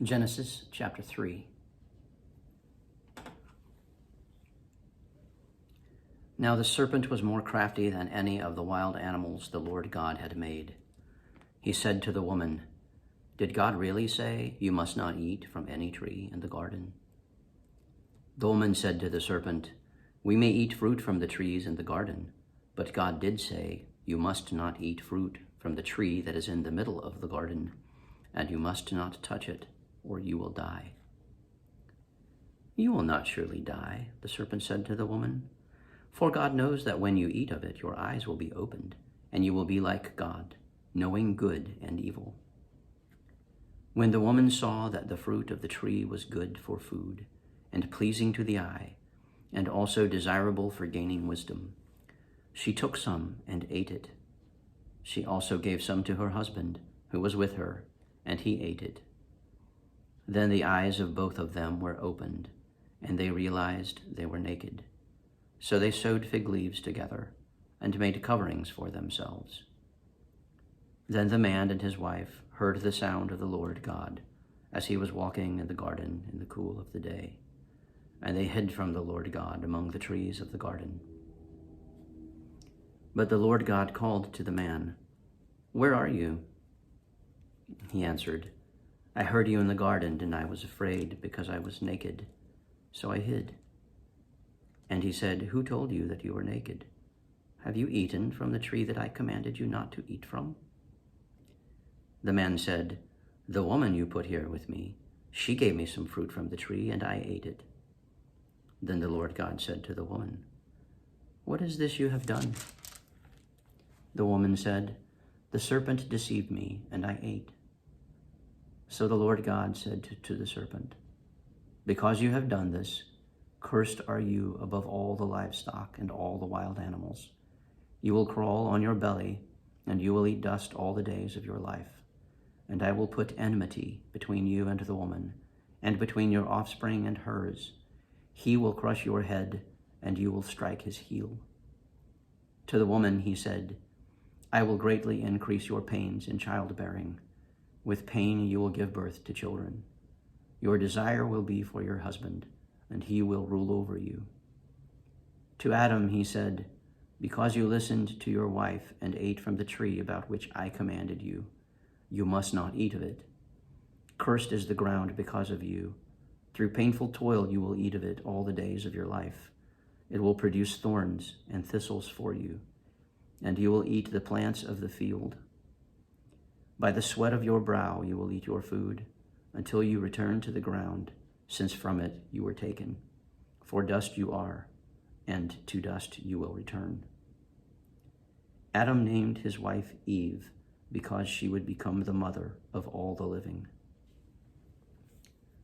Genesis chapter 3. Now the serpent was more crafty than any of the wild animals the Lord God had made. He said to the woman, "Did God really say, 'You must not eat from any tree in the garden'?" The woman said to the serpent, "We may eat fruit from the trees in the garden, but God did say, 'You must not eat fruit from the tree that is in the middle of the garden, and you must not touch it, or you will die.'" "You will not surely die," the serpent said to the woman, "for God knows that when you eat of it, your eyes will be opened, and you will be like God, knowing good and evil." When the woman saw that the fruit of the tree was good for food, and pleasing to the eye, and also desirable for gaining wisdom, she took some and ate it. She also gave some to her husband, who was with her, and he ate it. Then the eyes of both of them were opened, and they realized they were naked. So they sewed fig leaves together and made coverings for themselves. Then the man and his wife heard the sound of the Lord God as he was walking in the garden in the cool of the day, and they hid from the Lord God among the trees of the garden. But the Lord God called to the man, "Where are you?" He answered, "I heard you in the garden, and I was afraid because I was naked, so I hid." And he said, "Who told you that you were naked? Have you eaten from the tree that I commanded you not to eat from?" The man said, "The woman you put here with me, she gave me some fruit from the tree, and I ate it." Then the Lord God said to the woman, "What is this you have done?" The woman said, "The serpent deceived me, and I ate." So the Lord God said to the serpent, "Because you have done this, cursed are you above all the livestock and all the wild animals. You will crawl on your belly, and you will eat dust all the days of your life. And I will put enmity between you and the woman, and between your offspring and hers. He will crush your head, and you will strike his heel." To the woman he said, "I will greatly increase your pains in childbearing. With pain you will give birth to children. Your desire will be for your husband, and he will rule over you." To Adam he said, "Because you listened to your wife and ate from the tree about which I commanded you, you must not eat of it. Cursed is the ground because of you. Through painful toil you will eat of it all the days of your life. It will produce thorns and thistles for you, and you will eat the plants of the field. By the sweat of your brow you will eat your food, until you return to the ground, since from it you were taken. For dust you are, and to dust you will return." Adam named his wife Eve, because she would become the mother of all the living.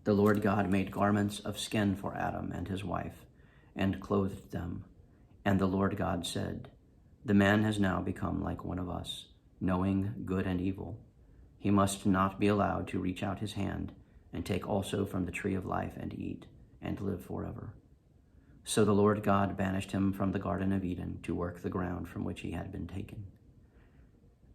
The Lord God made garments of skin for Adam and his wife, and clothed them. And the Lord God said, "The man has now become like one of us, knowing good and evil. He must not be allowed to reach out his hand and take also from the tree of life and eat, and live forever." So the Lord God banished him from the Garden of Eden to work the ground from which he had been taken.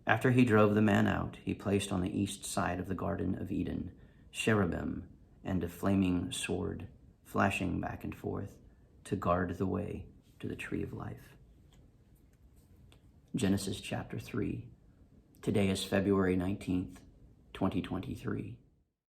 After he drove the man out, he placed on the east side of the Garden of Eden cherubim and a flaming sword, flashing back and forth, to guard the way to the tree of life. Genesis chapter 3. Today is February 19th, 2023.